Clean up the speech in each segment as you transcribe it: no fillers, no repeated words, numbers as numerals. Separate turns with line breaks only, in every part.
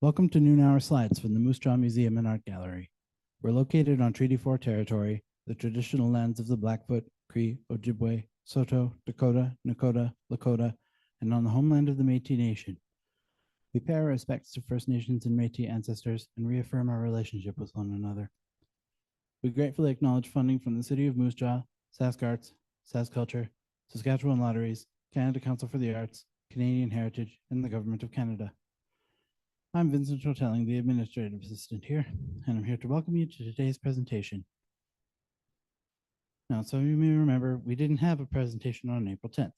Welcome to Noon Hour Slides from the Moose Jaw Museum and Art Gallery. We're located on Treaty 4 territory, the traditional lands of the Blackfoot, Cree, Ojibwe, Saulteaux, Dakota, Nakota, Lakota, and on the homeland of the Métis Nation. We pay our respects to First Nations and Métis ancestors and reaffirm our relationship with one another. We gratefully acknowledge funding from the City of Moose Jaw, Sask Arts, Sask Culture, Saskatchewan Lotteries, Canada Council for the Arts, Canadian Heritage, and the Government of Canada. I'm Vincent Houghtaling, the administrative assistant here, and I'm here to welcome you to today's presentation. Now, some of you may remember we didn't have a presentation on April 10th.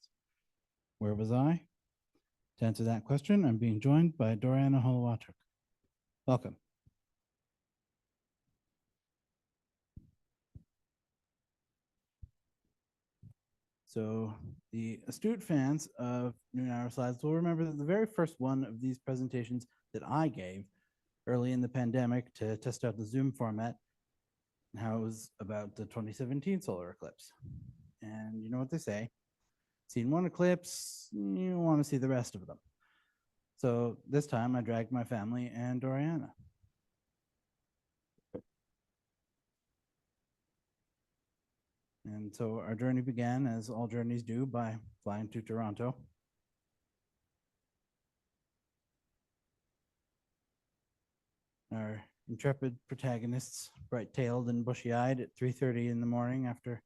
Where was I? To answer that question, I'm being joined by Dorianna Holowachuk. Welcome. So the astute fans of Noon Hour Slides will remember that the very first one of these presentations that I gave early in the pandemic to test out the Zoom format and how it was about the 2017 solar eclipse. And you know what they say, seen one eclipse, you want to see the rest of them. So this time I dragged my family and Dorianna. And so our journey began, as all journeys do, by flying to Toronto. Our intrepid protagonists, bright-tailed and bushy-eyed at 3:30 in the morning after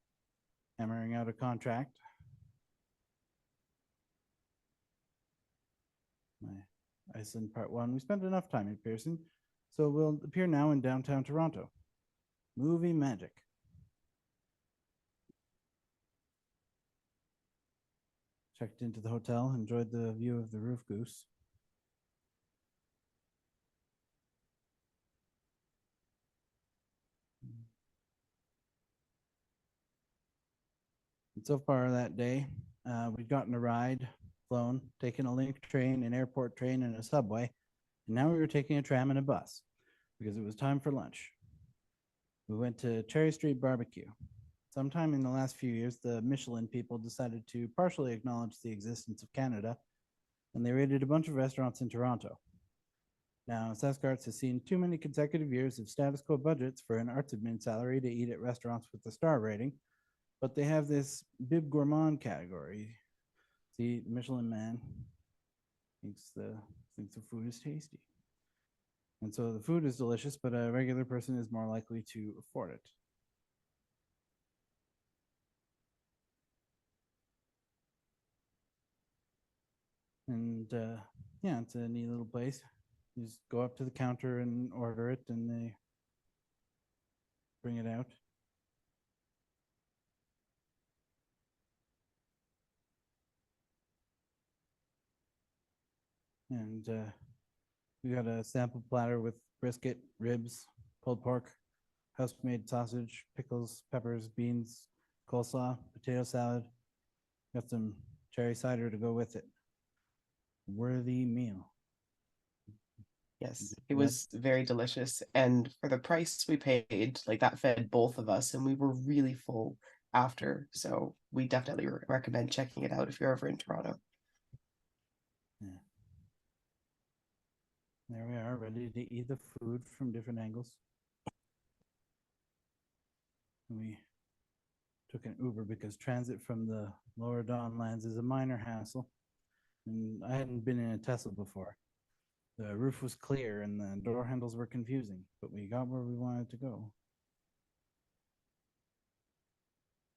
hammering out a contract. My Iceland Part 1. We spent enough time in Pearson, so we'll appear now in downtown Toronto. Movie magic. Checked into the hotel, enjoyed the view of the roof goose. And so far that day, we'd gotten a ride, flown, taken a link train, an airport train, and a subway. And now we were taking a tram and a bus because it was time for lunch. We went to Cherry Street Barbecue. Sometime in the last few years, the Michelin people decided to partially acknowledge the existence of Canada, and they raided a bunch of restaurants in Toronto. Now, Sask Arts has seen too many consecutive years of status quo budgets for an arts admin salary to eat at restaurants with the star rating, but they have this bib gourmand category. See, the Michelin man thinks the food is tasty. And so the food is delicious, but a regular person is more likely to afford it. And yeah, it's a neat little place. You just go up to the counter and order it, and they bring it out. And we got a sample platter with brisket, ribs, pulled pork, house-made sausage, pickles, peppers, beans, coleslaw, potato salad. Got some cherry cider to go with it. Worthy meal.
Yes, it was very delicious. And for the price we paid, like that fed both of us, and we were really full after. So we definitely recommend checking it out if you're ever in Toronto.
Yeah. There we are, ready to eat the food from different angles. We took an Uber because transit from the lower Don lands is a minor hassle. And I hadn't been in a Tesla before. The roof was clear and the door handles were confusing, but we got where we wanted to go.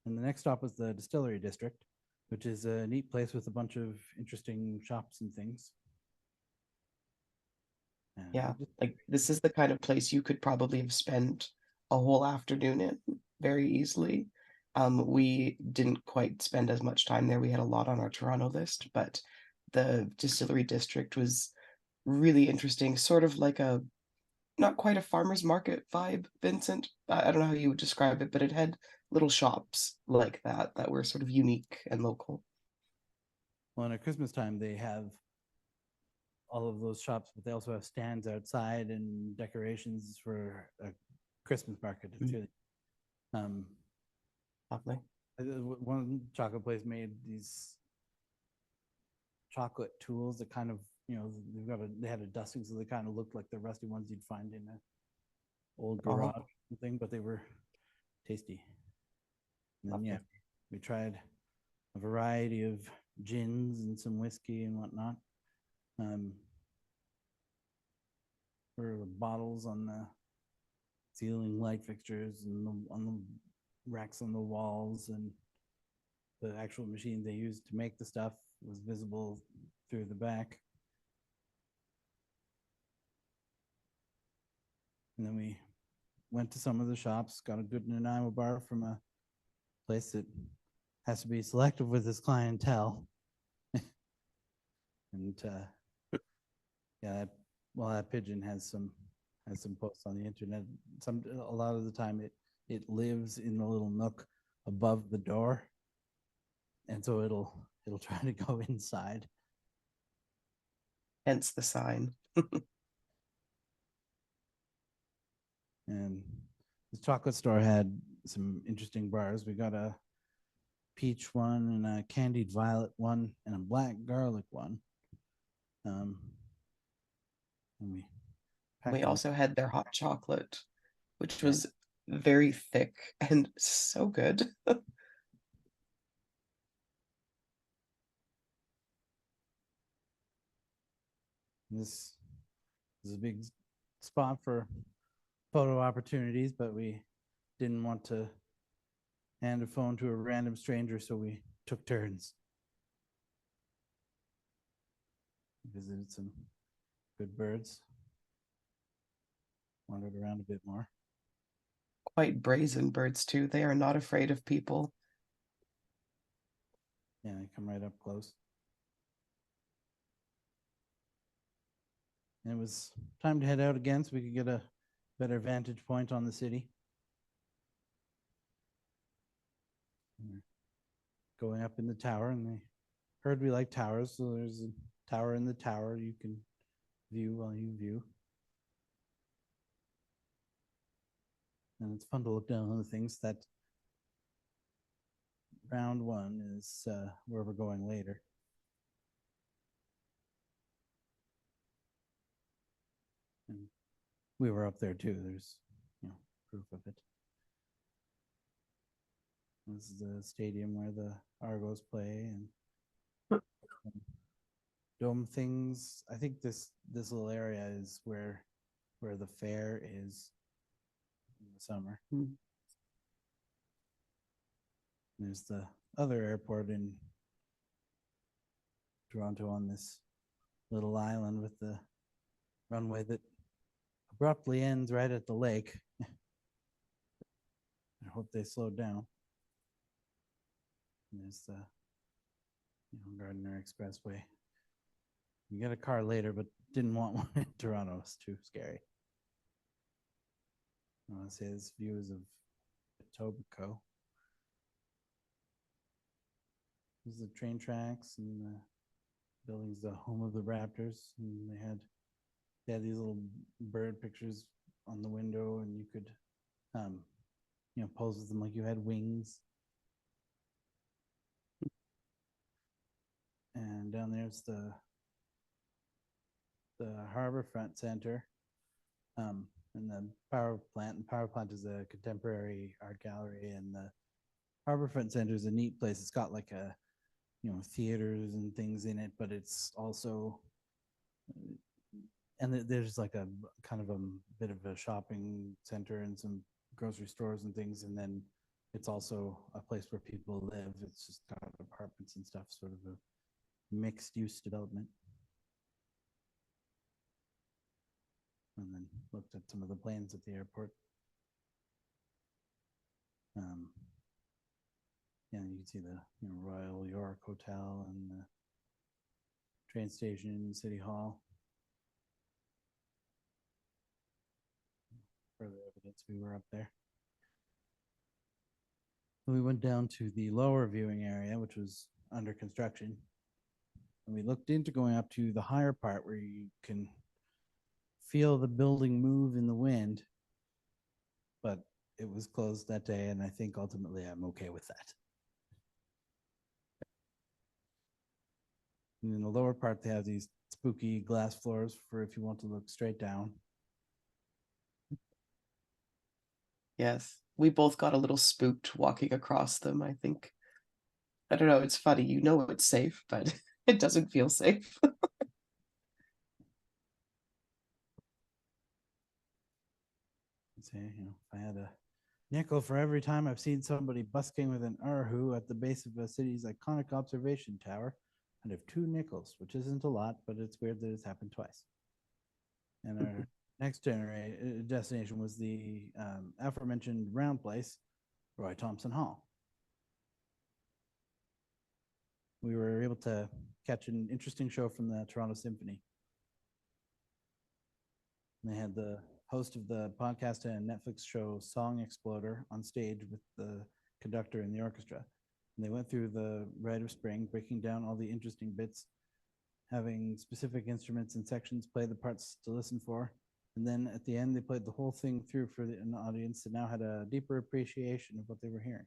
And the next stop was the Distillery District, which is a neat place with a bunch of interesting shops and things.
Yeah, like this is the kind of place you could probably have spent a whole afternoon in very easily. We didn't quite spend as much time there. We had a lot on our Toronto list, but the Distillery District was really interesting, sort of like a not quite a farmer's market vibe, Vincent. I don't know how you would describe it, but it had little shops like that were sort of unique and local.
Well, and at Christmas time, they have all of those shops, but they also have stands outside and decorations for a Christmas market. It's really
lovely.
One chocolate place made these chocolate tools that kind of they had a dusting, so they kind of looked like the rusty ones you'd find in an old
Oh,
garage thing, but they were tasty. And then,
lovely.
yeah, we tried a variety of gins and some whiskey and whatnot. There were bottles on the ceiling light fixtures and on the racks on the walls, and the actual machine they used to make the stuff was visible through the back. And then we went to some of the shops, got a good Nanaimo bar from a place that has to be selective with his clientele. And yeah, that pigeon has some posts on the internet. A lot of the time it lives in the little nook above the door, and so it'll try to go inside.
Hence the sign.
And the chocolate store had some interesting bars. We got a peach one and a candied violet one and a black garlic one. And
We also had their hot chocolate, which
Yeah.
was very thick and so good.
This is a big spot for photo opportunities, but we didn't want to hand a phone to a random stranger, so we took turns. Visited some good birds, wandered around a bit more.
Quite brazen birds, too. They are not afraid of people.
Yeah, they come right up close. And it was time to head out again so we could get a better vantage point on the city. We're going up in the tower, and they heard we like towers, so there's a tower in the tower you can view while you view. And it's fun to look down on the things. That round one is where we're going later. And we were up there too. There's proof of it. This is the stadium where the Argos play, and dome things. I think this little area is where the fair is in the summer. There's the other airport in Toronto on this little island with the runway that abruptly ends right at the lake. I hope they slowed down. And there's the Gardiner Expressway. You get a car later, but didn't want one in Toronto. It's too scary. I want to say this view is of Etobicoke. This is the train tracks, and the building's the home of the Raptors. And they had these little bird pictures on the window, and you could pose with them like you had wings. And down there's the Harborfront Center, and the power plant. And power plant is a contemporary art gallery, and the Harborfront Center is a neat place. It's got like a theaters and things in it, but it's also and there's like a kind of a bit of a shopping center and some grocery stores and things, and then it's also a place where people live. It's just got apartments and stuff, sort of a mixed use development. And then looked at some of the planes at the airport. Yeah, you can see the Royal York Hotel and the train station, City Hall. Further evidence we were up there. We went down to the lower viewing area, which was under construction. And we looked into going up to the higher part where you can feel the building move in the wind. But it was closed that day, and I think ultimately I'm okay with that. And in the lower part, they have these spooky glass floors for if you want to look straight down.
Yes, we both got a little spooked walking across them, I think. I don't know, it's funny, you know it's safe, but it doesn't feel safe.
Say, if I had a nickel for every time I've seen somebody busking with an Arhu at the base of a city's iconic observation tower, I'd have 2 nickels, which isn't a lot, but it's weird that it's happened twice. And our next destination was the aforementioned round place, Roy Thompson Hall. We were able to catch an interesting show from the Toronto Symphony. And they had the host of the podcast and Netflix show Song Exploder on stage with the conductor and the orchestra. And they went through the Rite of Spring, breaking down all the interesting bits, having specific instruments and sections play the parts to listen for. And then at the end, they played the whole thing through for an audience that now had a deeper appreciation of what they were hearing.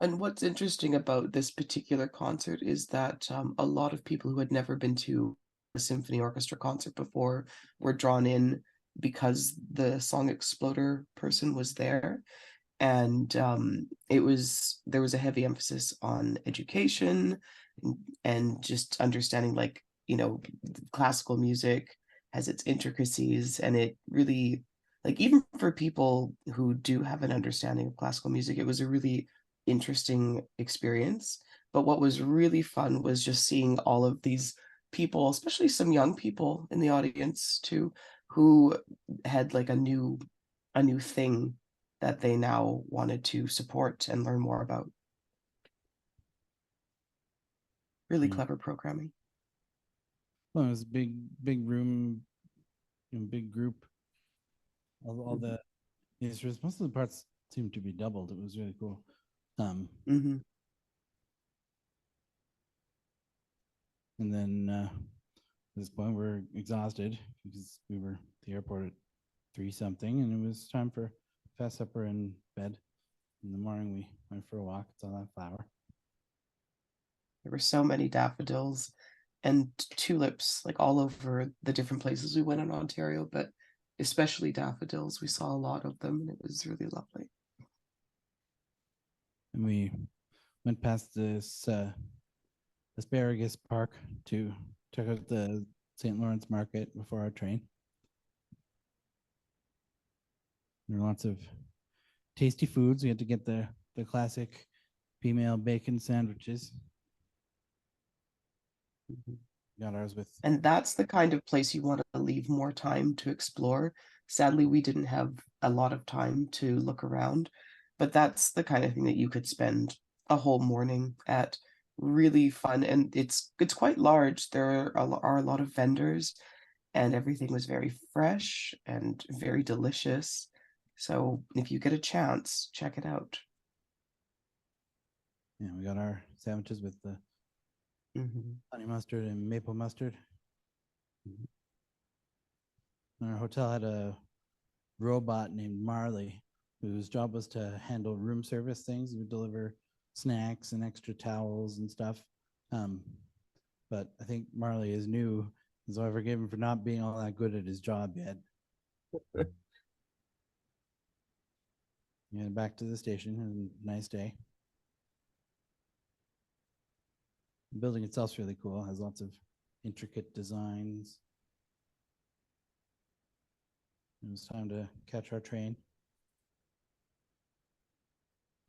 And what's interesting about this particular concert is that a lot of people who had never been to a symphony orchestra concert before were drawn in because the Song Exploder person was there. And there was a heavy emphasis on education and just understanding, like, classical music has its intricacies, and it really, like, even for people who do have an understanding of classical music, it was a really interesting experience. But what was really fun was just seeing all of these people, especially some young people in the audience too, who had like a new thing that they now wanted to support and learn more about. Really clever programming.
Well, it was a big room, big group. All the instruments, most of the parts seemed to be doubled. It was really cool.
Mm-hmm.
And then at this point, we're exhausted because we were at the airport at 3-something, and it was time for fast supper and bed. In the morning, we went for a walk. It's all that flower.
There were so many daffodils and tulips, like all over the different places we went in Ontario, but especially daffodils. We saw a lot of them, and it was really lovely.
And we went past this asparagus park to check out the St. Lawrence Market before our train. There were lots of tasty foods. We had to get the classic female bacon sandwiches.
Mm-hmm.
Got ours with.
And that's the kind of place you want to leave more time to explore. Sadly, we didn't have a lot of time to look around, but that's the kind of thing that you could spend a whole morning at. Really fun, and it's quite large. There are a lot of vendors, and everything was very fresh and very delicious. So if you get a chance, check it out.
Yeah, we got our sandwiches with the honey mustard and maple mustard. And our hotel had a robot named Marley, whose job was to handle room service things. He would deliver snacks and extra towels and stuff. But I think Marley is new, so I forgive him for not being all that good at his job yet. Yeah, back to the station. And nice day. The building itself's really cool. It has lots of intricate designs. It was time to catch our train.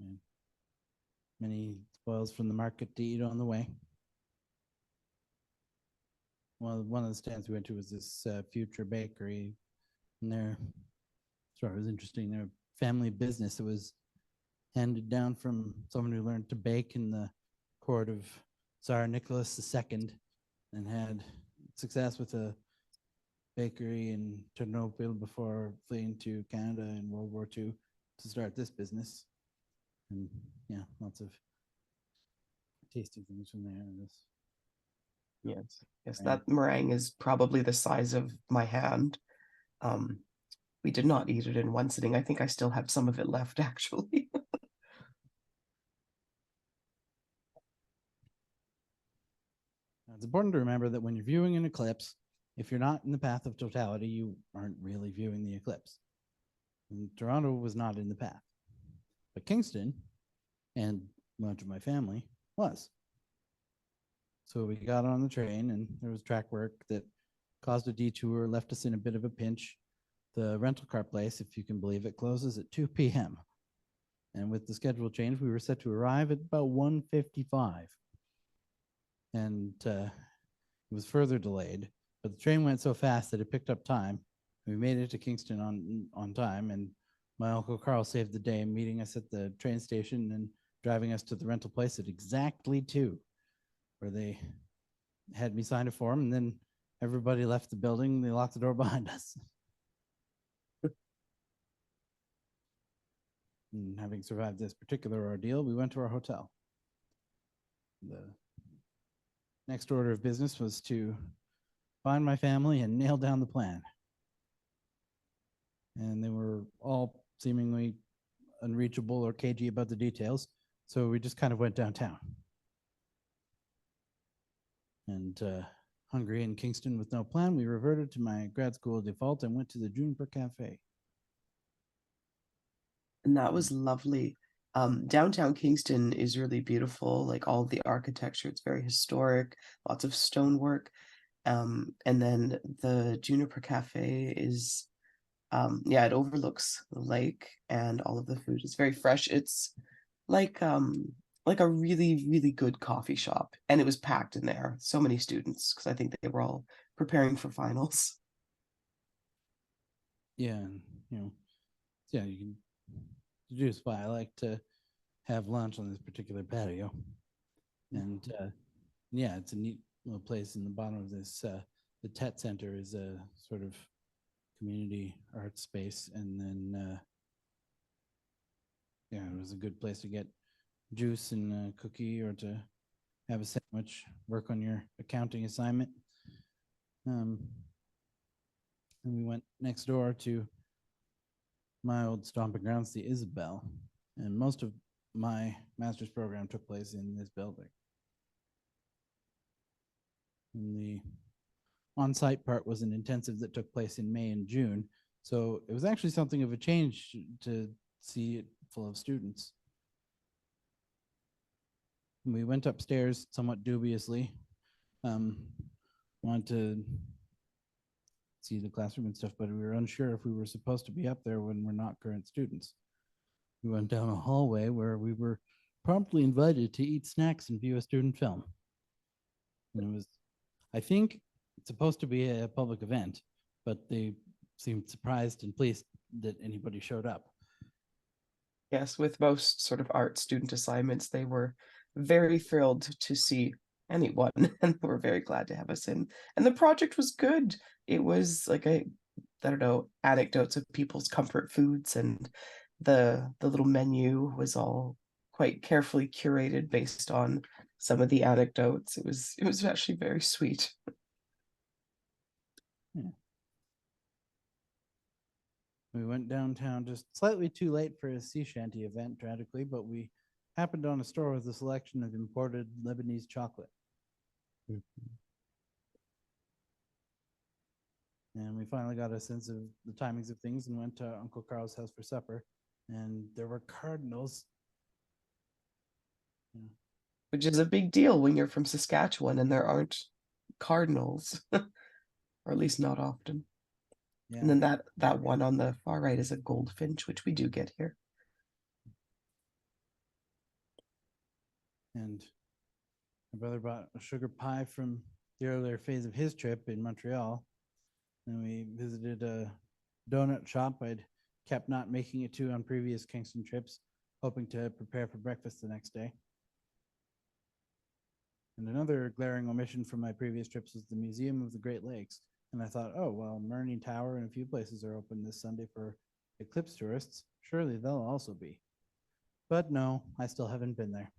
And many spoils from the market to eat on the way. Well, one of the stands we went to was this Future Bakery, and it was interesting. Their family business that was handed down from someone who learned to bake in the court of Tsar Nicholas II, and had success with a bakery in Chernobyl before fleeing to Canada in World War II to start this business. And yeah, lots of tasty things from there.
Yes, that meringue is probably the size of my hand. We did not eat it in one sitting. I think I still have some of it left, actually.
it's important to remember that when you're viewing an eclipse, if you're not in the path of totality, you aren't really viewing the eclipse. And Toronto was not in the path, but Kingston and much of my family was. So we got on the train, and there was track work that caused a detour, left us in a bit of a pinch. The rental car place, if you can believe it, closes at 2 p.m. And with the schedule change, we were set to arrive at about 1:55. And it was further delayed, but the train went so fast that it picked up time. We made it to Kingston on time, and my Uncle Carl saved the day, meeting us at the train station and driving us to the rental place at exactly 2, where they had me sign a form, and then everybody left the building. They locked the door behind us. And having survived this particular ordeal, we went to our hotel. The next order of business was to find my family and nail down the plan. And they were all seemingly unreachable or cagey about the details, so we just kind of went downtown. And hungry in Kingston with no plan, we reverted to my grad school default and went to the Juniper Cafe.
And that was lovely. Downtown Kingston is really beautiful, like all the architecture. It's very historic, lots of stonework. And then the Juniper Cafe is, yeah, it overlooks the lake, and all of the food is very fresh. It's like a really, really good coffee shop. And it was packed in there. So many students, because I think they were all preparing for finals.
Yeah, and yeah, you can deduce why I like to have lunch on this particular patio. And yeah, it's a neat little place in the bottom of this. The Tet Center is a sort of community art space, and then yeah, it was a good place to get juice and a cookie, or to have a sandwich, work on your accounting assignment. And we went next door to my old stomping grounds, the Isabel, and most of my master's program took place in this building. And the on-site part was an intensive that took place in May and June, so it was actually something of a change to see it full of students. We went upstairs somewhat dubiously. Wanted to see the classroom and stuff, but we were unsure if we were supposed to be up there when we're not current students. We went down a hallway where we were promptly invited to eat snacks and view a student film. And it was, I think, it's supposed to be a public event, but they seemed surprised and pleased that anybody showed up.
Yes, with most sort of art student assignments, they were very thrilled to see anyone, and they were very glad to have us in. And the project was good. It was like I don't know, anecdotes of people's comfort foods, and the little menu was all quite carefully curated based on some of the anecdotes. It was actually very sweet.
Yeah. We went downtown just slightly too late for a sea shanty event, tragically, but we happened on a store with a selection of imported Lebanese chocolate. And we finally got a sense of the timings of things and went to Uncle Carl's house for supper. And there were cardinals. Yeah.
Which is a big deal when you're from Saskatchewan and there aren't cardinals, or at least not often.
Yeah.
And then that one on the far right is a goldfinch, which we do get here.
And my brother bought a sugar pie from the earlier phase of his trip in Montreal. And we visited a donut shop I'd kept not making it to on previous Kingston trips, hoping to prepare for breakfast the next day. And another glaring omission from my previous trips was the Museum of the Great Lakes. And I thought, oh, well, Murney Tower and a few places are open this Sunday for eclipse tourists. Surely they'll also be. But no, I still haven't been there.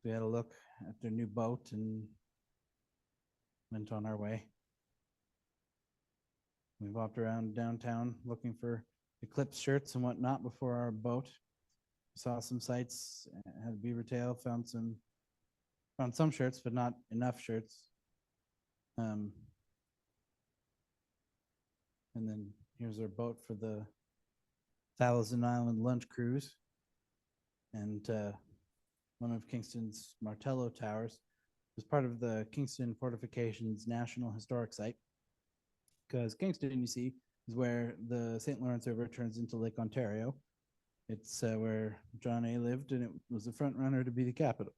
We had a look at their new boat and went on our way. We walked around downtown looking for eclipse shirts and whatnot before our boat. Saw some sights, had a beaver tail, found some Found some shirts, but not enough shirts. And then here's our boat for the Thousand Island lunch cruise. And one of Kingston's Martello Towers was part of the Kingston Fortifications National Historic Site. Because Kingston, you see, is where the St. Lawrence River turns into Lake Ontario. It's where John A. lived, and it was the front runner to be the capital.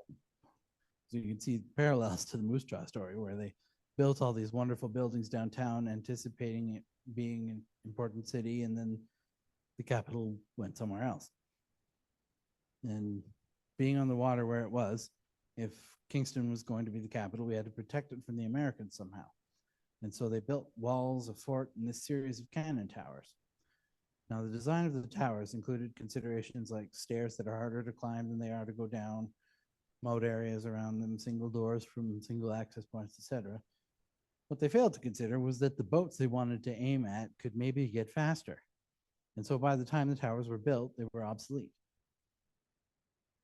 So you can see parallels to the Moose Jaw story, where they built all these wonderful buildings downtown, anticipating it being an important city, and then the capital went somewhere else. And being on the water where it was, if Kingston was going to be the capital, we had to protect it from the Americans somehow. And so they built walls, a fort, and this series of cannon towers. Now, the design of the towers included considerations like stairs that are harder to climb than they are to go down, moat areas around them, single doors from single access points, etc. What they failed to consider was that the boats they wanted to aim at could maybe get faster. And so by the time the towers were built, they were obsolete.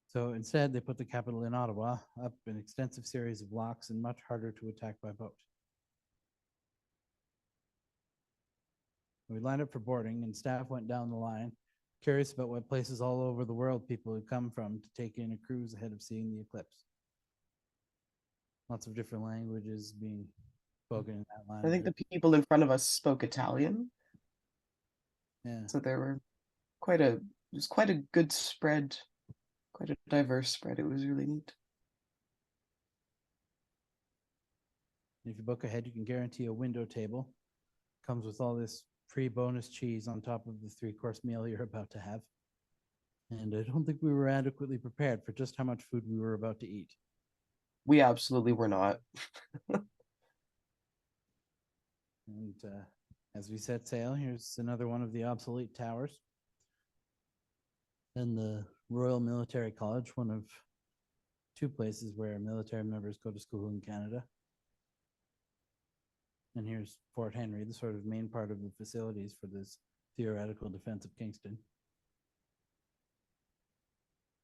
So instead, they put the capital in Ottawa, up an extensive series of locks and much harder to attack by boat. We lined up for boarding, and staff went down the line, curious about what places all over the world people had come from to take in a cruise ahead of seeing the eclipse. Lots of different languages being spoken in that line.
I think the people in front of us spoke Italian.
Yeah.
So there were it was quite a good spread, quite a diverse spread. It was really neat.
If you book ahead, you can guarantee a window table. Comes with all this free bonus cheese on top of the 3-course meal you're about to have. And I don't think we were adequately prepared for just how much food we were about to eat.
We absolutely were not.
And as we set sail, here's another one of the obsolete towers. And the Royal Military College, one of 2 places where military members go to school in Canada. And here's Fort Henry, the sort of main part of the facilities for this theoretical defense of Kingston.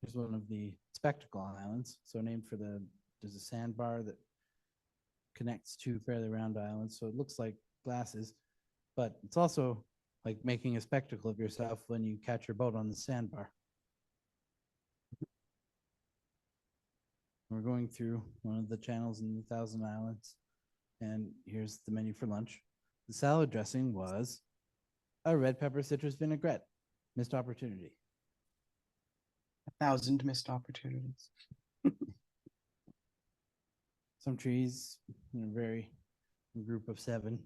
Here's one of the Spectacle Islands, so named for there's a sandbar that connects 2 fairly round islands, so it looks like glasses, but it's also like making a spectacle of yourself when you catch your boat on the sandbar. We're going through one of the channels in the Thousand Islands, and here's the menu for lunch. The salad dressing was a red pepper citrus vinaigrette. Missed opportunity.
1,000 missed opportunities.
Some trees in a group of 7.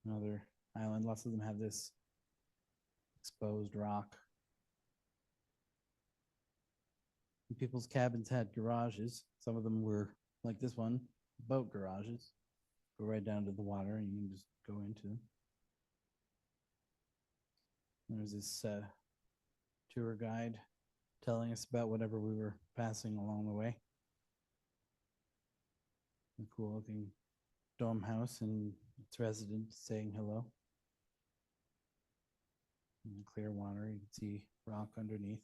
Another island. Lots of them have this exposed rock. And people's cabins had garages. Some of them were like this one, boat garages. Go right down to the water and you can just go into them. There's this tour guide telling us about whatever we were passing along the way. A cool looking dome house and its residents saying hello. In the clear water, you can see rock underneath.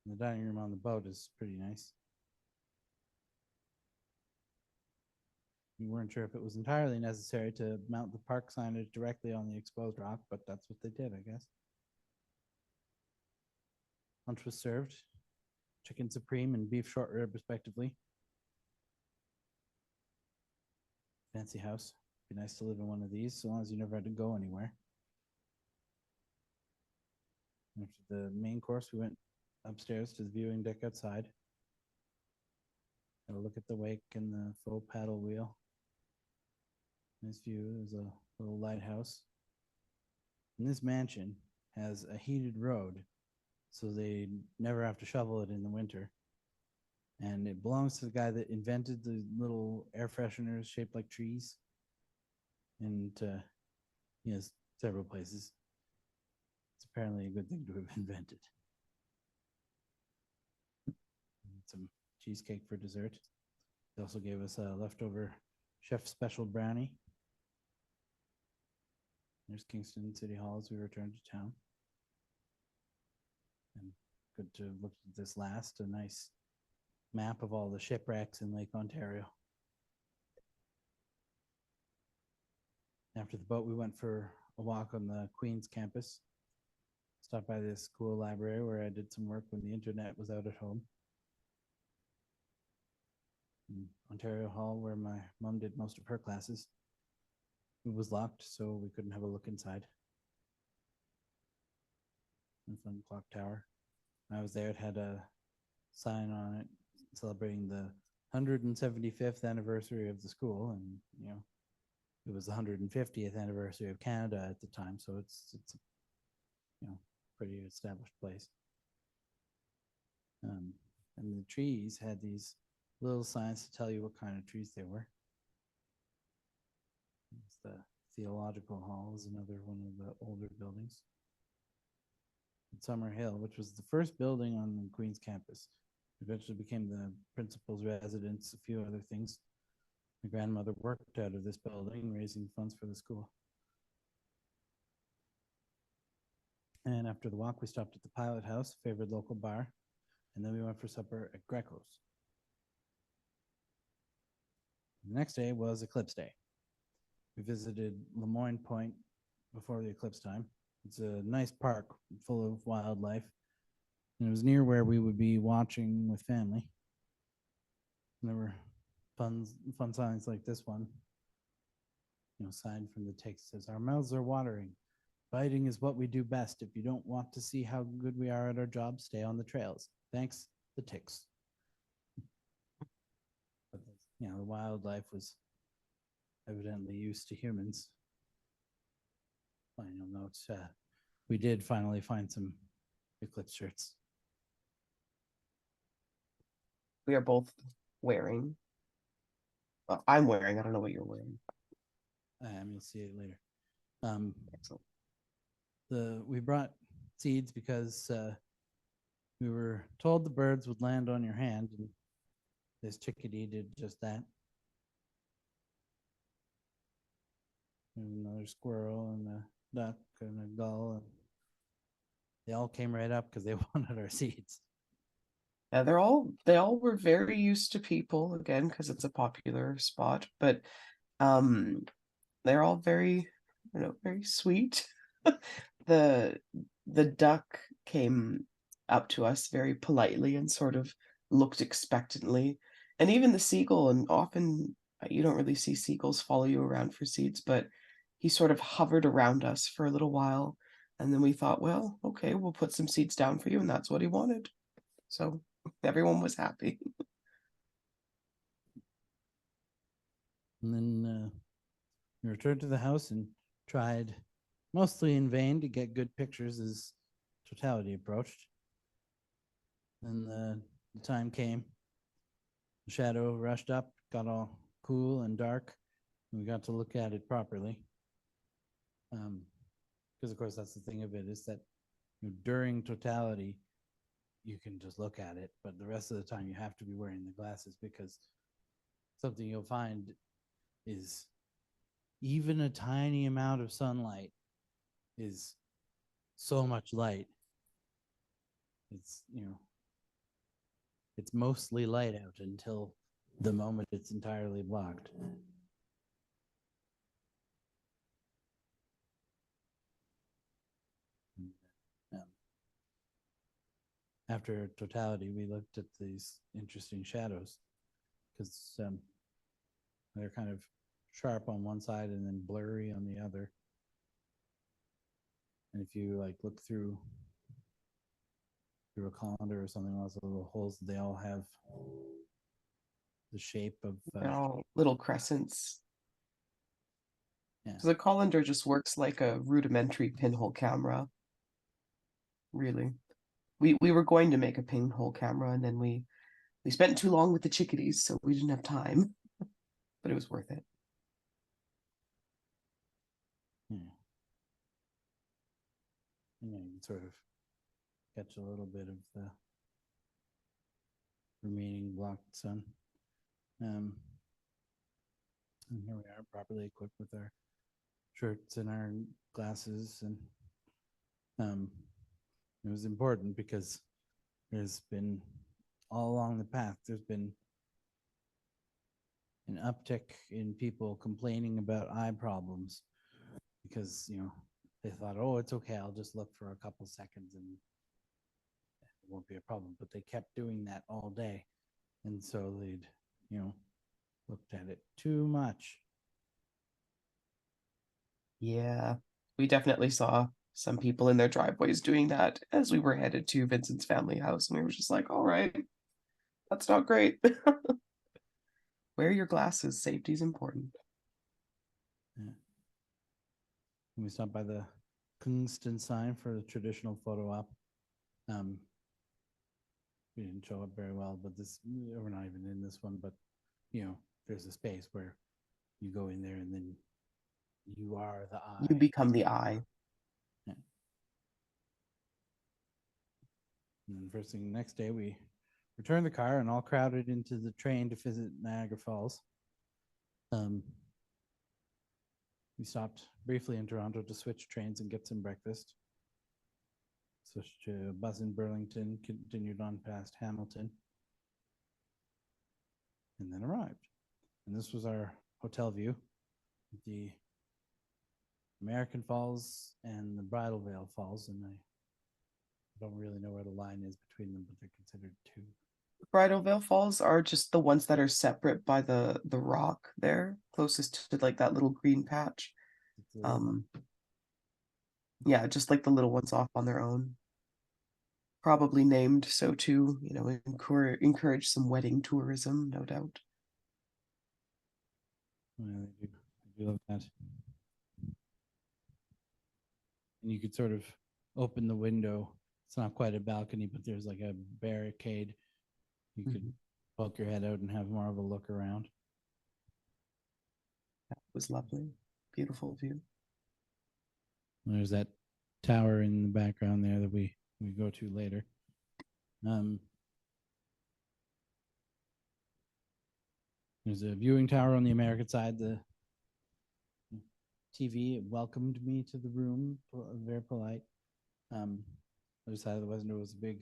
And the dining room on the boat is pretty nice. We weren't sure if it was entirely necessary to mount the park signage directly on the exposed rock, but that's what they did, I guess. Lunch was served, chicken supreme and beef short rib, respectively. Fancy house. Be nice to live in one of these, so long as you never had to go anywhere. After the main course, we went upstairs to the viewing deck outside. Had a look at the wake and the faux paddle wheel. Nice view. There's a little lighthouse. And this mansion has a heated road, so they never have to shovel it in the winter. And it belongs to the guy that invented the little air fresheners shaped like trees. And he has several places. It's apparently a good thing to have invented. And some cheesecake for dessert. They also gave us a leftover chef special brownie. There's Kingston City Hall as we return to town. And good to look at this last, a nice map of all the shipwrecks in Lake Ontario. After the boat, we went for a walk on the Queen's campus. Stopped by this school library where I did some work when the internet was out at home. In Ontario Hall, where my mom did most of her classes. It was locked, so we couldn't have a look inside. And fun clock tower. When I was there, it had a sign on it celebrating the 175th anniversary of the school, and it was the 150th anniversary of Canada at the time, so it's a pretty established place. And the trees had these little signs to tell you what kind of trees they were. It's the Theological Hall is another one of the older buildings. And Summer Hill, which was the first building on the Queen's campus, eventually became the principal's residence, a few other things. My grandmother worked out of this building, raising funds for the school. And after the walk, we stopped at the Pilot House, favorite local bar, and then we went for supper at Greco's. The next day was Eclipse Day. We visited Lemoyne Point before the eclipse time. It's a nice park full of wildlife, and it was near where we would be watching with family. And there were fun signs like this one. Sign from the text says, "Our mouths are watering. Biting is what we do best. If you don't want to see how good we are at our job, stay on the trails. Thanks, the ticks." But, the wildlife was evidently used to humans. Final notes. We did finally find some Eclipse shirts.
We are both wearing. Well, I'm wearing. I don't know what you're wearing.
You'll see it later.
Excellent.
We brought seeds because we were told the birds would land on your hand, and this chickadee did just that. There's another squirrel and a duck and a gull, and they all came right up because they wanted our seeds.
Yeah, they all were very used to people, again, because it's a popular spot, but they're all very, very sweet. The duck came up to us very politely and sort of looked expectantly, and even the seagull, and often you don't really see seagulls follow you around for seeds, but he sort of hovered around us for a little while, and then we thought, well, okay, we'll put some seeds down for you, and that's what he wanted. So everyone was happy.
And then we returned to the house and tried, mostly in vain, to get good pictures as totality approached. Then the time came. The shadow rushed up, got all cool and dark, and we got to look at it properly. Because, of course, that's the thing of it, is that during totality, you can just look at it, but the rest of the time you have to be wearing the glasses, because something you'll find is even a tiny amount of sunlight is so much light. It's it's mostly light out until the moment it's entirely blocked. After totality, we looked at these interesting shadows, because they're kind of sharp on one side and then blurry on the other. And if you look through a colander or something, lots of little holes, they all have the shape of
They're all little crescents.
Yeah.
So the colander just works like a rudimentary pinhole camera. Really. We were going to make a pinhole camera, and then we spent too long with the chickadees, so we didn't have time. But it was worth it.
Yeah. You can sort of catch a little bit of the remaining blocked sun. And here we are, properly equipped with our shirts and our glasses, and it was important because there's been all along the path, there's been an uptick in people complaining about eye problems because, they thought, oh, it's okay, I'll just look for a couple seconds and it won't be a problem. But they kept doing that all day. And so they'd, looked at it too much.
Yeah, we definitely saw some people in their driveways doing that as we were headed to Vincent's family house, and we were just like, all right, that's not great. Wear your glasses. Safety is important.
Yeah. We stopped by the Kungsten sign for the traditional photo op. We didn't show up very well, but we're not even in this one, but there's a space where you go in there and then you are the eye.
You become the eye.
Yeah. And then first thing the next day, we returned the car and all crowded into the train to visit Niagara Falls. We stopped briefly in Toronto to switch trains and get some breakfast. Switched to a bus in Burlington, continued on past Hamilton, and then arrived. And this was our hotel view. The American Falls and the Bridal Veil Falls, and I don't really know where the line is between them, but they're considered two.
Bridal Veil Falls are just the ones that are separate by the rock there, closest to like that little green patch. Yeah, just like the little ones off on their own. Probably named so to, encourage some wedding tourism, no doubt.
Yeah, I do love that. And you could sort of open the window. It's not quite a balcony, but there's like a barricade. You could poke your head out and have more of a look around.
That was lovely. Beautiful view.
There's that tower in the background there that we go to later. There's a viewing tower on the American side. The TV welcomed me to the room, very polite. Other side of the window was a big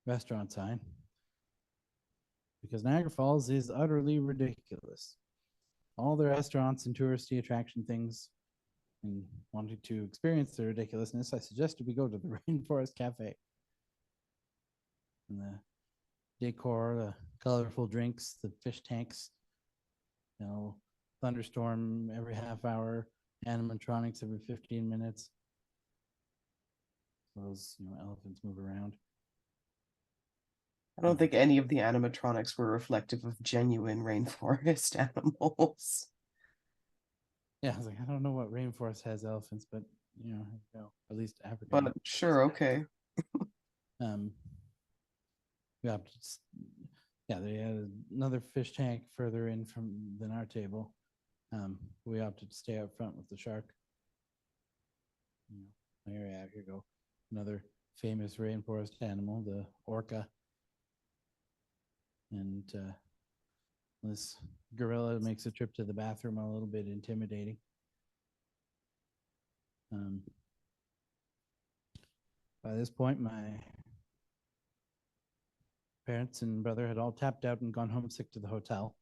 restaurant sign. Because Niagara Falls is utterly ridiculous. All the restaurants and touristy attraction things, and wanting to experience the ridiculousness, I suggested we go to the Rainforest Cafe. And the decor, the colorful drinks, the fish tanks, thunderstorm every half hour, animatronics every 15 minutes. Those elephants move around.
I don't think any of the animatronics were reflective of genuine rainforest animals.
Yeah, I was like, I don't know what rainforest has elephants, but at least Africa.
But sure, okay.
We opted, they had another fish tank further in than our table. We opted to stay out front with the shark. Here you go. Another famous rainforest animal, the orca. And this gorilla makes a trip to the bathroom a little bit intimidating. By this point, my parents and brother had all tapped out and gone homesick to the hotel.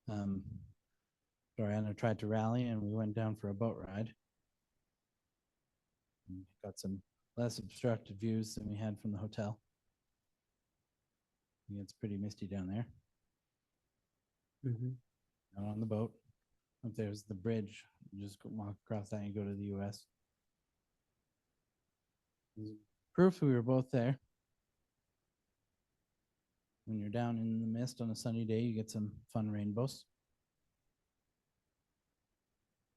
Dorianna tried to rally, and we went down for a boat ride. And got some less obstructed views than we had from the hotel. It's pretty misty down there. Out on the boat. Up there's the bridge. You just walk across that and you go to the US. Proof we were both there. When you're down in the mist on a sunny day, you get some fun rainbows.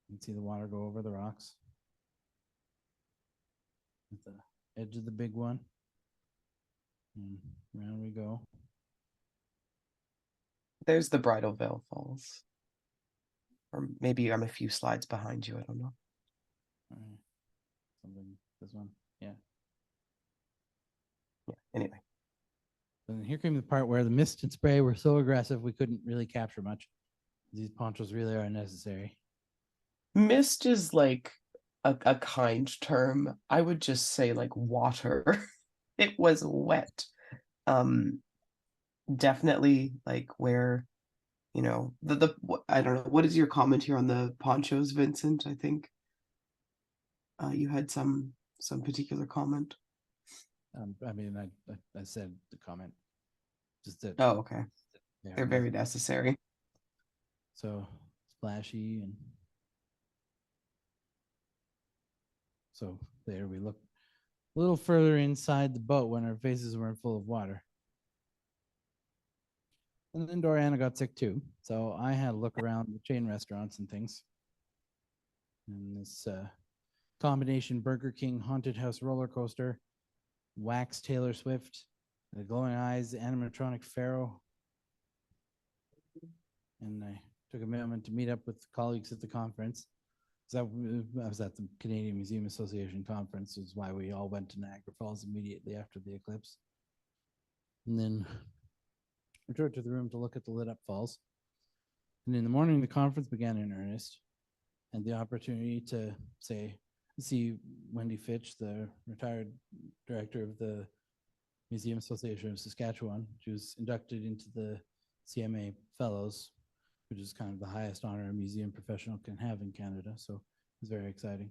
You can see the water go over the rocks. At the edge of the big one. And around we go.
There's the Bridal Veil Falls. Or maybe I'm a few slides behind you. I don't know.
Something, this one. Yeah.
Anyway.
And here came the part where the mist and spray were so aggressive we couldn't really capture much. These ponchos really are unnecessary.
Mist is like a kind term. I would just say like water. It was wet. Definitely like where, you know, I don't know, what is your comment here on the ponchos, Vincent? I think you had some particular comment.
I mean, I said the comment, just that
Oh, okay. They're
nice,
very necessary.
so splashy, and so there we look a little further inside the boat when our faces weren't full of water. And then Dorianna got sick too, so I had to look around the chain restaurants and things. And this combination Burger King haunted house roller coaster, wax Taylor Swift, the glowing eyes, the animatronic Pharaoh. And I took a moment to meet up with colleagues at the conference. I was at the Canadian Museum Association conference, is why we all went to Niagara Falls immediately after the eclipse. And then returned to the room to look at the lit up falls. And in the morning, the conference began in earnest, and the opportunity to see Wendy Fitch, the retired director of the Museum Association of Saskatchewan. She was inducted into the CMA Fellows, which is kind of the highest honor a museum professional can have in Canada. So it was very exciting.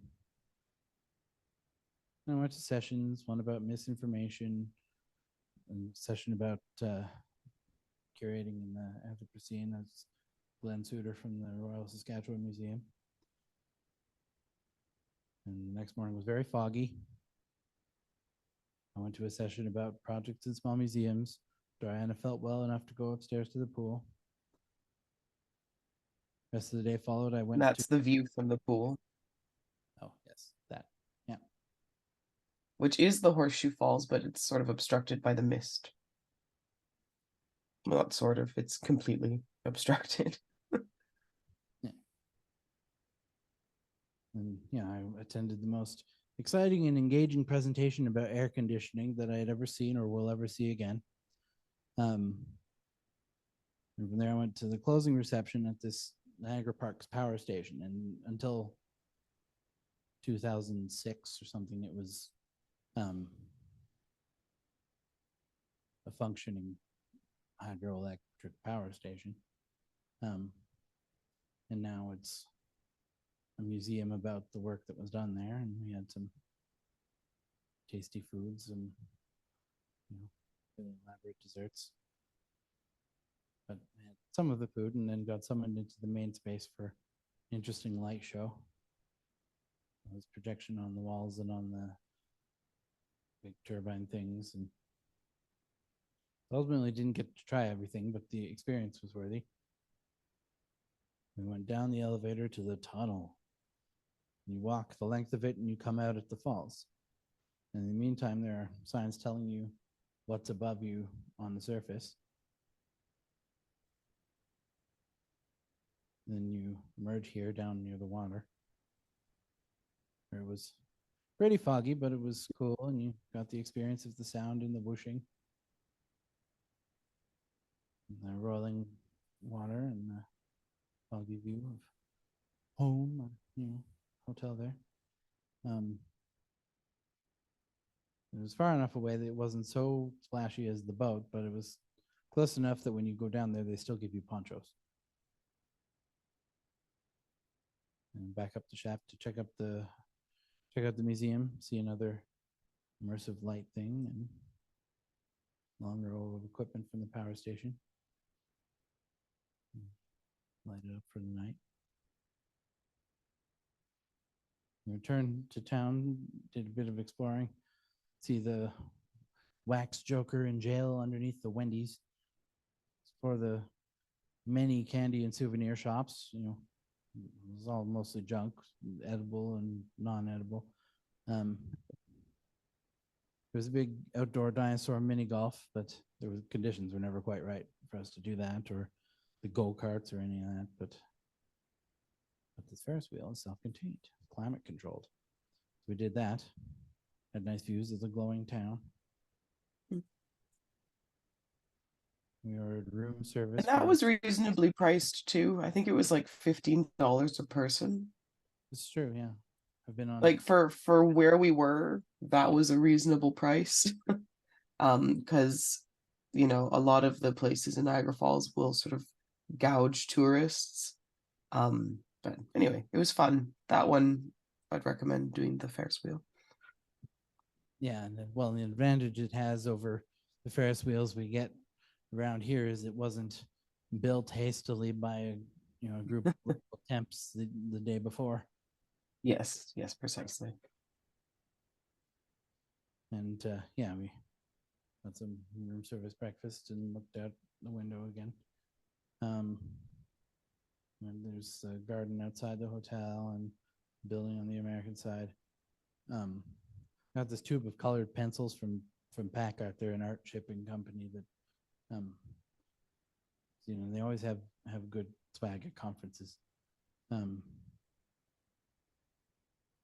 And I went to sessions, one about misinformation, and a session about curating in the Anthropocene. That's Glenn Suter from the Royal Saskatchewan Museum. And the next morning was very foggy. I went to a session about projects in small museums. Dorianna felt well enough to go upstairs to the pool. Rest of the day followed. I went
That's the view from the pool,
oh yes, that, yeah.
which is the Horseshoe Falls, but it's sort of obstructed by the mist. Well, not sort of, it's completely obstructed.
Yeah. And yeah, I attended the most exciting and engaging presentation about air conditioning that I had ever seen or will ever see again. And from there, I went to the closing reception at this Niagara Parks power station. And until 2006 or something, it was a functioning hydroelectric power station. And now it's a museum about the work that was done there. And we had some tasty foods and, you know, really elaborate desserts. But I had some of the food and then got summoned into the main space for an interesting light show. There was projection on the walls and on the big turbine things, and ultimately didn't get to try everything, but the experience was worthy. We went down the elevator to the tunnel. You walk the length of it and you come out at the falls. And in the meantime, there are signs telling you what's above you on the surface. Then you emerge here down near the water. It was pretty foggy, but it was cool, and you got the experience of the sound and the whooshing, and the rolling water, and the foggy view of home, or, you know, hotel there. It was far enough away that it wasn't so splashy as the boat, but it was close enough that when you go down there, they still give you ponchos. And back up the shaft to check out the museum, see another immersive light thing, and long row of equipment from the power station. Light it up for the night. We returned to town, did a bit of exploring, see the wax Joker in jail underneath the Wendy's, for the many candy and souvenir shops. You know, it was all mostly junk, edible and non-edible. There was a big outdoor dinosaur mini golf, but there was conditions were never quite right for us to do that, or the go-karts or any of that. But this Ferris wheel is self-contained, climate controlled. So we did that. Had nice views of the glowing town. We ordered room service.
And that was reasonably priced too. I think it was like $15 a person.
It's true, yeah. I've been on
like for where we were, that was a reasonable price. Because you know, a lot of the places in Niagara Falls will sort of gouge tourists. But anyway, it was fun. That one I'd recommend doing the Ferris wheel.
Yeah, and well, the advantage it has over the Ferris wheels we get around here is it wasn't built hastily by a group of local temps the day before.
Yes, yes, precisely.
And yeah, we had some room service breakfast and looked out the window again. And there's a garden outside the hotel and building on the American side. Got this tube of colored pencils from Packard. They're an art shipping company that they always have good swag at conferences. You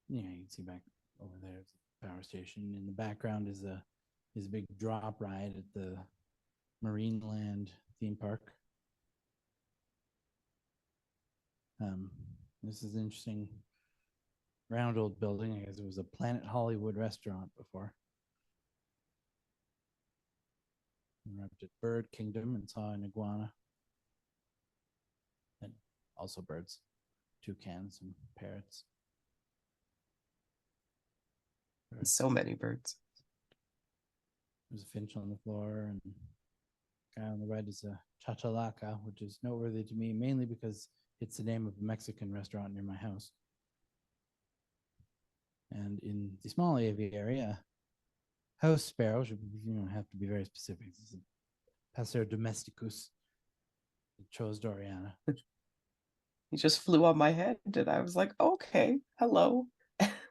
can see back over there the power station. In the background is a big drop ride at the Marineland theme park. This is an interesting round old building. I guess it was a Planet Hollywood restaurant before. We arrived at Bird Kingdom and saw an iguana. And also birds, toucans and parrots.
So many birds.
There's a finch on the floor, and the guy on the right is a chachalaca, which is noteworthy to me mainly because it's the name of a Mexican restaurant near my house. And in the small aviary, house sparrow should have to be very specific. This is a Passer domesticus. It chose Dorianna.
He just flew on my head, and I was like, okay, hello.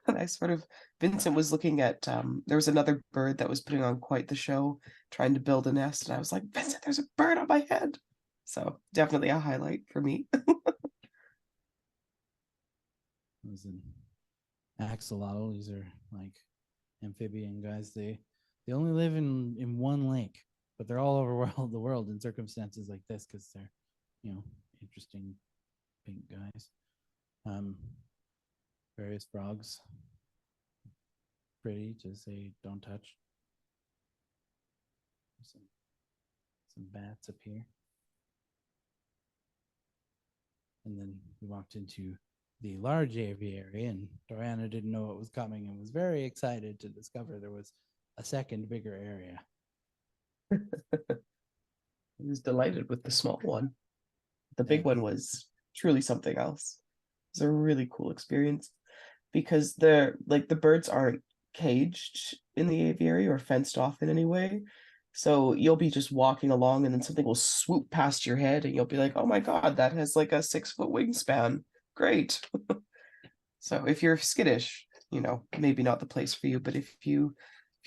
And I sort of, Vincent was looking at, there was another bird that was putting on quite the show, trying to build a nest, and I was like, Vincent, there's a bird on my head. So definitely a highlight for me.
It was an axolotl. These are like amphibian guys. They only live in one lake, but they're all over the world in circumstances like this because they're interesting pink guys. Various frogs, pretty to say don't touch. Some bats up here. And then we walked into the large aviary, and Dorianna didn't know what was coming and was very excited to discover there was a second bigger area.
He was delighted with the small one. The big one was truly something else. It was a really cool experience because the birds aren't caged in the aviary or fenced off in any way. So you'll be just walking along and then something will swoop past your head and you'll be like, oh my God, that has like a 6-foot wingspan. Great. So if you're skittish, maybe not the place for you, but if you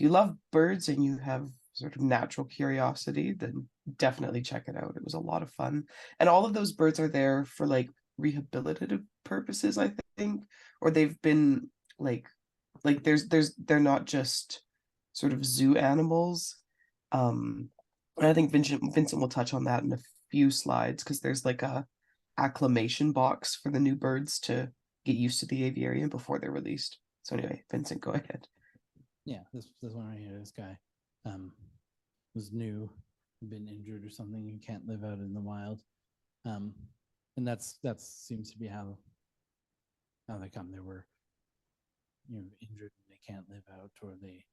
love birds and you have sort of natural curiosity, then definitely check it out. It was a lot of fun. And all of those birds are there for like rehabilitative purposes, I think, or they've been they're not just sort of zoo animals. And I think Vincent will touch on that in a few slides because there's like a acclimation box for the new birds to get used to the aviarium before they're released. So anyway, Vincent, go ahead.
Yeah, this one right here, this guy was new, been injured or something, he can't live out in the wild. And that seems to be how they come. They were injured and they can't live out, or they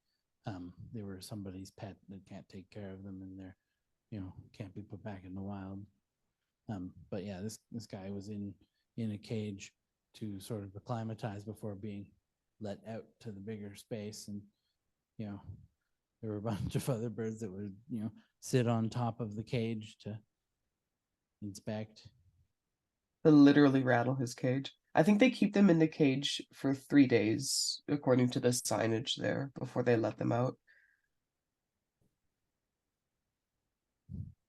were somebody's pet that can't take care of them and they're can't be put back in the wild. But yeah, this guy was in a cage to sort of acclimatize before being let out to the bigger space. And there were a bunch of other birds that would sit on top of the cage to inspect.
To literally rattle his cage. I think they keep them in the cage for 3 days, according to the signage there, before they let them out.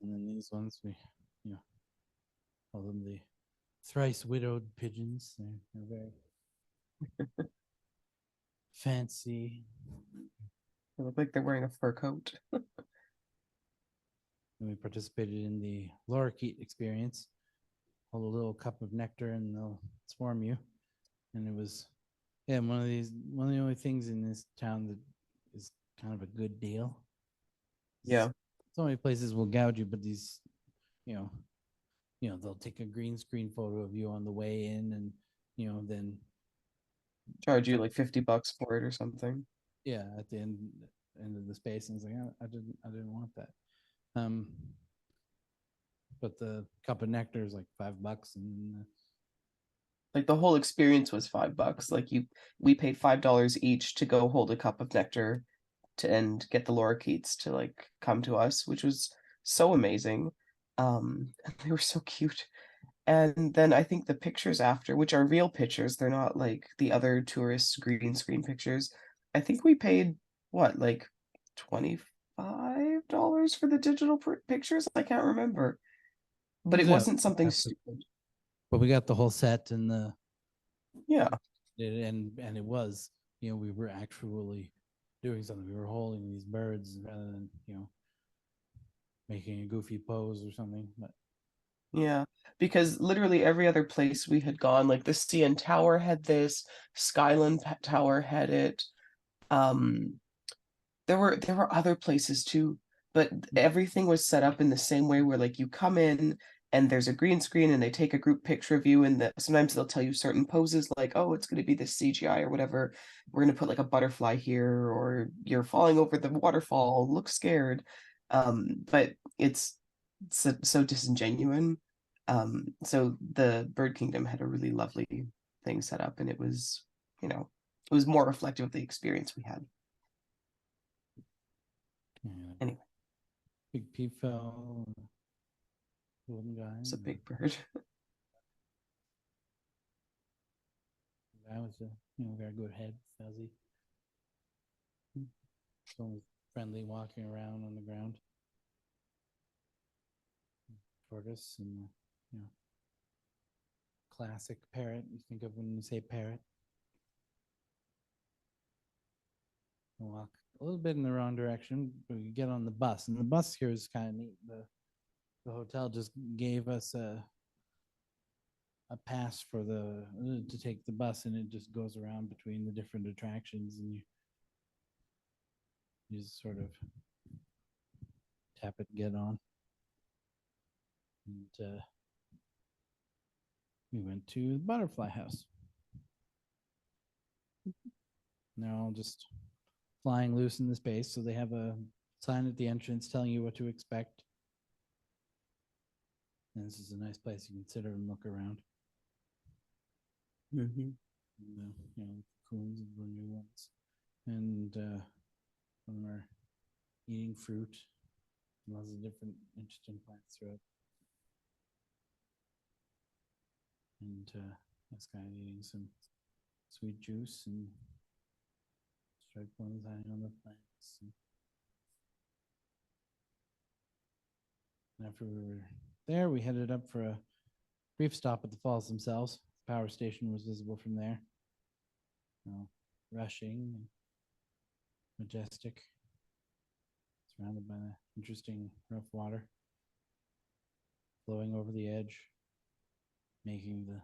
And then these ones, we call them the thrice widowed pigeons. They're very fancy.
They look like they're wearing a fur coat.
And we participated in the lorikeet experience. Hold a little cup of nectar and they'll swarm you. And it was one of the only things in this town that is kind of a good deal.
Yeah.
so many places will gouge you, but these, you know, they'll take a green screen photo of you on the way in, and then
Charge you like $50 for it or something.
yeah, at the end of the space, and it's like, I didn't want that. Um, but the cup of nectar is like $5, and
Like the whole experience was $5. Like we paid $5 each to go hold a cup of nectar and get the lorikeets to like come to us, which was so amazing. And they were so cute. And then I think the pictures after, which are real pictures, they're not like the other tourist green screen pictures. I think we paid what, like $25 for the digital pictures? I can't remember. But it
yeah,
wasn't something stupid.
but we got the whole set, and
Yeah.
and it was, we were actually doing something. We were holding these birds rather than making a goofy pose or something. But
Yeah, because literally every other place we had gone, like the CN Tower had this, Skyland Tower had it. Um, there were other places too, but everything was set up in the same way where like you come in and there's a green screen and they take a group picture of you, and sometimes they'll tell you certain poses like, oh, it's going to be this CGI or whatever. We're going to put like a butterfly here, or you're falling over the waterfall, look scared. But it's so disingenuine. So the Bird Kingdom had a really lovely thing set up, and it was, it was more reflective of the experience we had.
yeah,
Anyway,
Big P fell, golden guy.
it's a big bird.
That was got a good head, fuzzy. So friendly, walking around on the ground. Tortoise, and classic parrot you think of when you say parrot. We'll walk a little bit in the wrong direction, but we get on the bus, and the bus here is kind of neat. The hotel just gave us a pass for to take the bus, and it just goes around between the different attractions, and you just sort of tap it and get on. And we went to the butterfly house. They're all just flying loose in the space, so they have a sign at the entrance telling you what to expect. And this is a nice place you can sit and look around.
Mm-hmm.
And, cocoons and the new ones, and when we're eating fruit, lots of different interesting plants throughout. And this guy eating some sweet juice, and striped ones hanging on the plants. And after we were there, we headed up for a brief stop at the falls themselves. The power station was visible from there. Rushing, and majestic, surrounded by the interesting rough water flowing over the edge, making the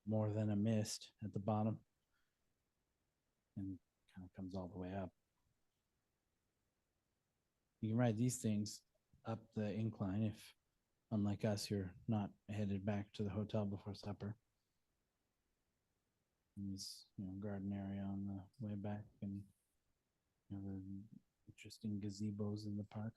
more than a mist at the bottom, and kind of comes all the way up. You can ride these things up the incline if, unlike us, you're not headed back to the hotel before supper. And this garden area on the way back, and the interesting gazebos in the park.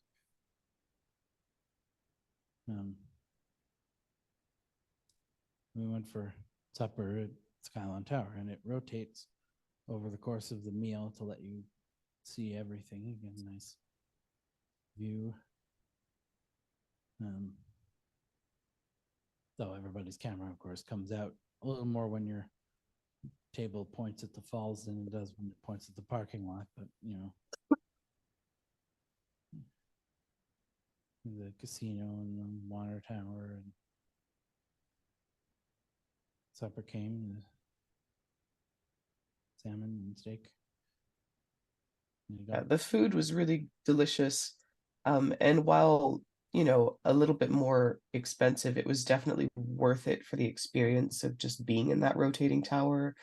We went for supper at Skyline Tower, and it rotates over the course of the meal to let you see everything. Again, nice view. Though everybody's camera, of course, comes out a little more when your table points at the falls than it does when it points at the parking lot. But the casino and the water tower, and supper came, salmon and steak.
Yeah, the food was really delicious. And while, a little bit more expensive, it was definitely worth it for the experience of just being in that rotating tower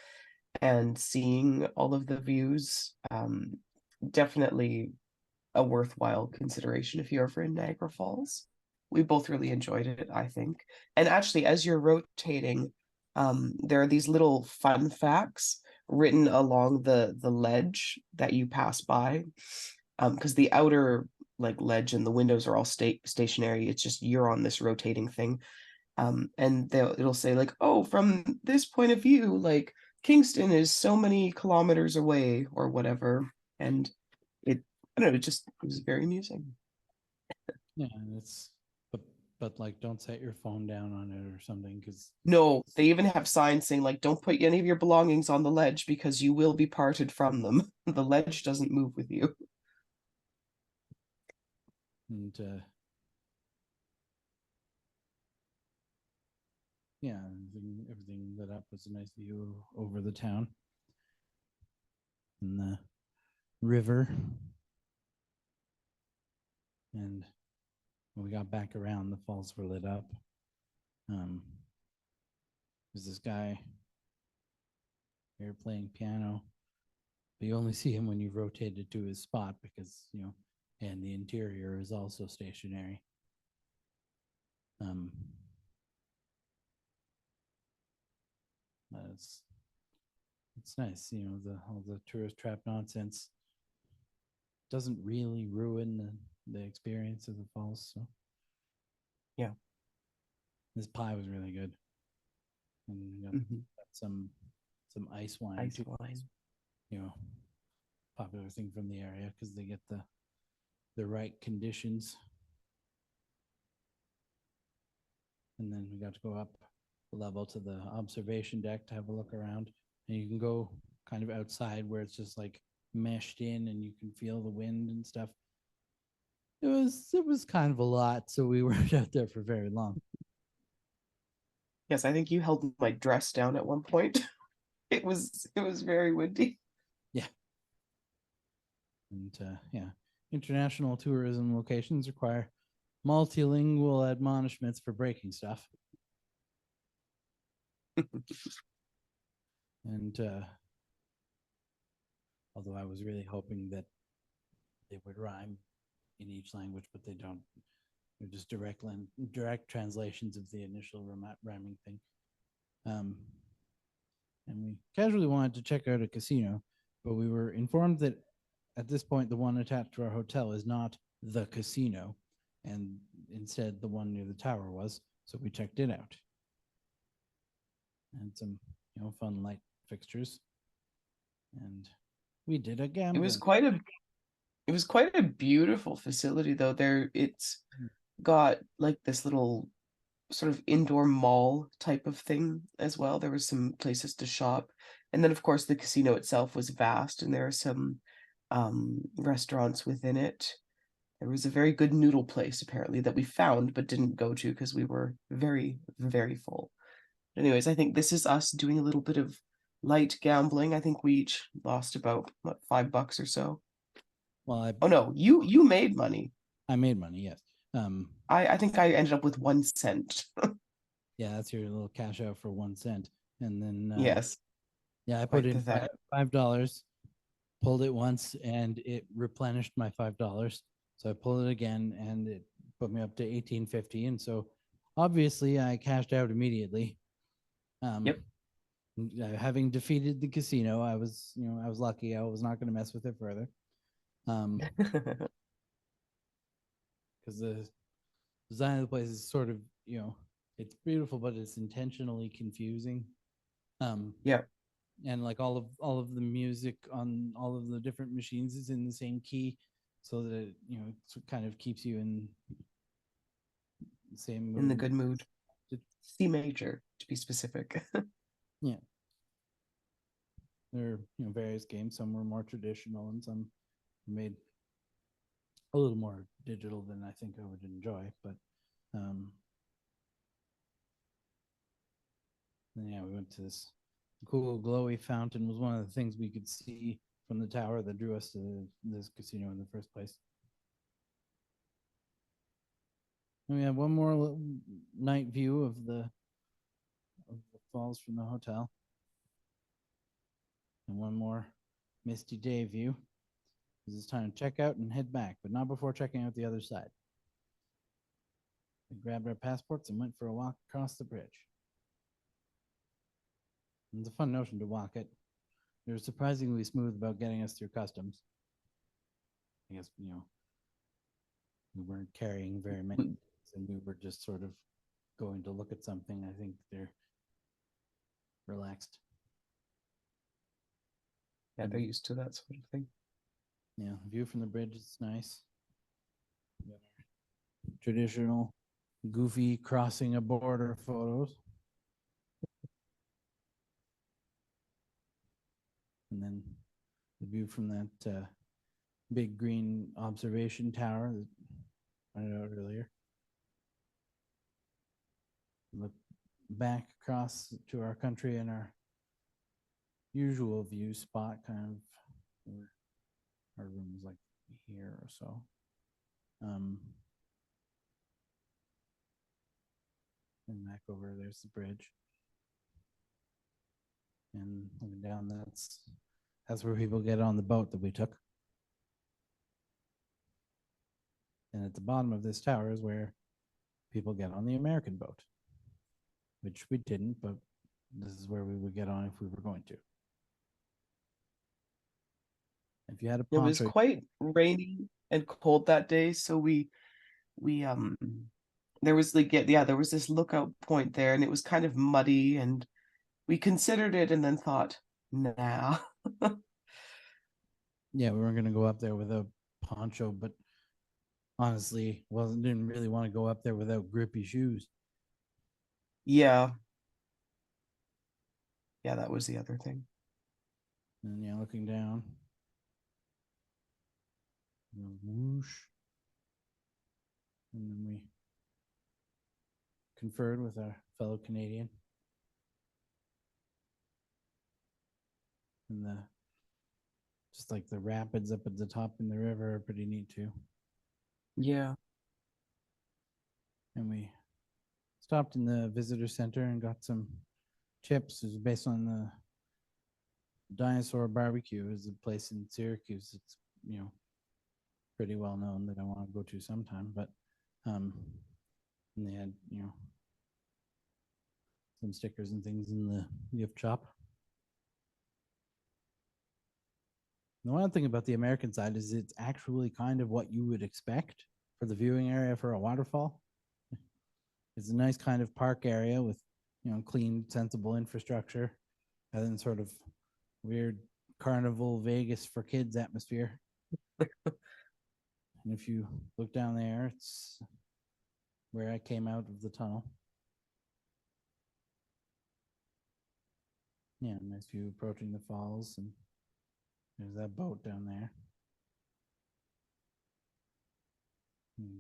and seeing all of the views. Definitely a worthwhile consideration if you're ever in Niagara Falls. We both really enjoyed it, I think. And actually, as you're rotating, there are these little fun facts written along the ledge that you pass by. Because the outer like ledge and the windows are all stationary. It's just you're on this rotating thing. And it'll say like, oh, from this point of view, like Kingston is so many kilometers away or whatever. And I don't know, it was very amusing.
Yeah, and but like don't set your phone down on it or something because
No, they even have signs saying like, don't put any of your belongings on the ledge because you will be parted from them. The ledge doesn't move with you.
and yeah, everything lit up was a nice view over the town and the river. And when we got back around, the falls were lit up. There's this guy here playing piano, but you only see him when you rotate it to his spot because, and the interior is also stationary. It's nice, all the tourist trap nonsense doesn't really ruin the experience of the falls. So
yeah,
this pie was really good, and got some ice wine.
Ice wine.
Popular thing from the area because they get the right conditions. And then we got to go up the level to the observation deck to have a look around, and you can go kind of outside where it's just like meshed in and you can feel the wind and stuff. It was kind of a lot, so we weren't out there for very long.
Yes, I think you held my dress down at one point. It was very windy.
Yeah. And international tourism locations require multilingual admonishments for breaking stuff. And although I was really hoping that they would rhyme in each language, but they don't. They're just direct translations of the initial rhyming thing. And we casually wanted to check out a casino, but we were informed that at this point, the one attached to our hotel is not the casino, and instead the one near the tower was. So we checked it out. And some, fun light fixtures. And we did a gambling.
It was quite a beautiful facility though. It's got like this little sort of indoor mall type of thing as well. There were some places to shop. And then of course the casino itself was vast and there are some restaurants within it. There was a very good noodle place apparently that we found but didn't go to because we were very, very full. Anyways, I think this is us doing a little bit of light gambling. I think we each lost about what, $5 or so.
Well,
oh no, you made money.
I made money, yes.
I think I ended up with 1 cent.
Yeah, that's your little cash out for 1 cent, and then
yes,
yeah, I put in $5, pulled it once, and it replenished my $5. So I pulled it again, and it put me up to $18.50, and so obviously I cashed out immediately.
Yep.
Having defeated the casino, I was lucky. I was not going to mess with it further. Because the design of the place is sort of, it's beautiful, but it's intentionally confusing.
Yeah.
And like all of the music on all of the different machines is in the same key, so that it kind of keeps you in the same mood.
In the good mood. C major, to be specific.
Yeah. There are various games. Some were more traditional, and some made a little more digital than I think I would enjoy. But yeah, we went to this cool glowy fountain. Was one of the things we could see from the tower that drew us to this casino in the first place. And we have one more night view of the falls from the hotel, and one more misty day view. because it's time to check out and head back, but not before checking out the other side. We grabbed our passports and went for a walk across the bridge. It's a fun notion to walk it. They were surprisingly smooth about getting us through customs. I guess, we weren't carrying very many things, and we were just sort of going to look at something. I think they're relaxed.
Yeah, they're used to that sort of thing.
Yeah, view from the bridge is nice. Traditional goofy crossing a border photos. And then the view from that big green observation tower that I pointed out earlier. Look back across to our country and our usual view spot, kind of where our room is like here or so. And back over there's the bridge. And looking down, that's where people get on the boat that we took. And at the bottom of this tower is where people get on the American boat, which we didn't, but this is where we would get on if we were going to. If you had a
It was
poncho,
quite rainy and cold that day, so we there was like there was this lookout point there, and it was kind of muddy, and we considered it and then thought, nah.
yeah, we weren't going to go up there with a poncho, but honestly, didn't really want to go up there without grippy shoes.
Yeah, that was the other thing.
And yeah, looking down, whoosh, and then we conferred with our fellow Canadian, and just like the rapids up at the top in the river are pretty neat too.
Yeah.
And we stopped in the visitor center and got some chips. It was based on the Dinosaur Barbecue. Is a place in Syracuse. It's pretty well known that I want to go to sometime. But and they had some stickers and things in the gift shop. The one thing about the American side is it's actually kind of what you would expect for the viewing area for a waterfall. It's a nice kind of park area with clean, sensible infrastructure, and then sort of weird carnival Vegas for kids atmosphere. And if you look down there, it's where I came out of the tunnel. Yeah, nice view approaching the falls, and there's that boat down there.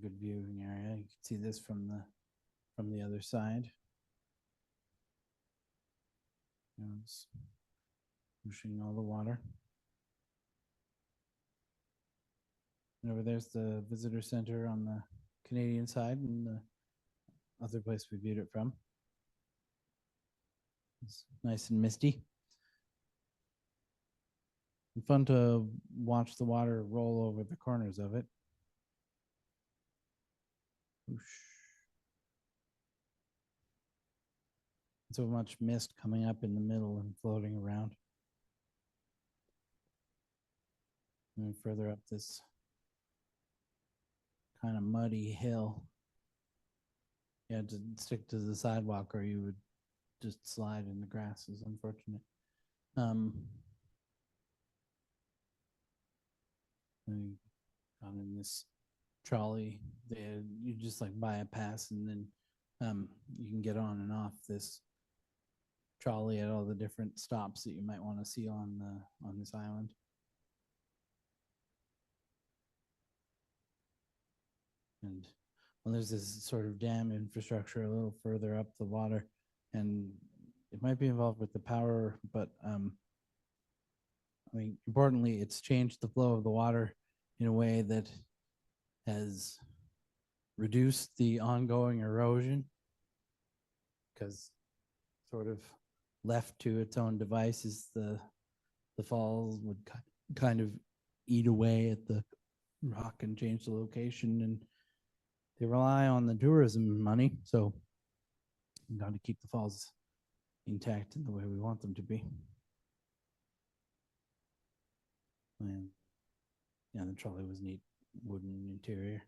Good viewing area. You can see this from the other side. It's pushing all the water. And over there's the visitor center on the Canadian side, and the other place we viewed it from. It's nice and misty. And fun to watch the water roll over the corners of it. So much mist coming up in the middle and floating around. And further up this kind of muddy hill. You had to stick to the sidewalk or you would just slide in the grass. Is unfortunate. And got in this trolley. You just like buy a pass and then you can get on and off this trolley at all the different stops that you might want to see on this island. And there's this sort of dam infrastructure a little further up the water, and it might be involved with the power, but importantly, it's changed the flow of the water in a way that has reduced the ongoing erosion, because sort of left to its own devices, the falls would kind of eat away at the rock and change the location, and they rely on the tourism money. So we got to keep the falls intact in the way we want them to be. And yeah, the trolley was neat, wooden interior.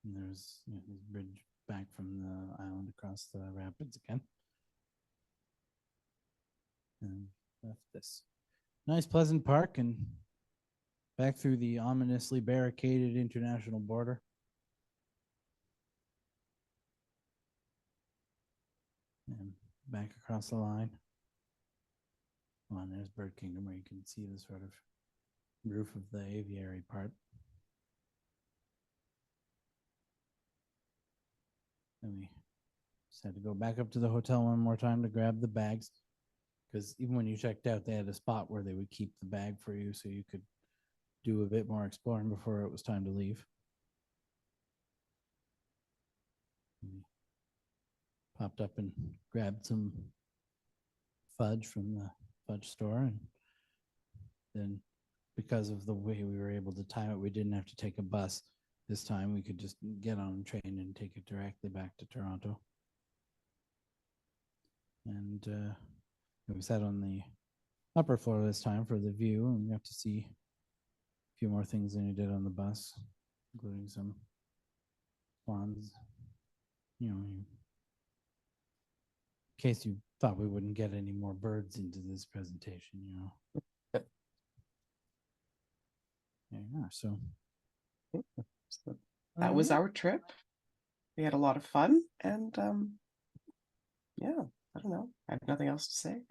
And there's this bridge back from the island across the rapids again. And left this nice, pleasant park and back through the ominously barricaded international border. And back across the line. Oh, and there's Bird Kingdom, where you can see the sort of roof of the aviary part. And we just had to go back up to the hotel one more time to grab the bags, because even when you checked out, they had a spot where they would keep the bag for you so you could do a bit more exploring before it was time to leave. We popped up and grabbed some fudge from the fudge store, and then because of the way we were able to time it, we didn't have to take a bus this time. We could just get on a train and take it directly back to Toronto. And we sat on the upper floor this time for the view, and we got to see a few more things than we did on the bus, including some swans. In case you thought we wouldn't get any more birds into this presentation, Yeah, so
that was our trip. We had a lot of fun, and yeah, I don't know. I have nothing else to say.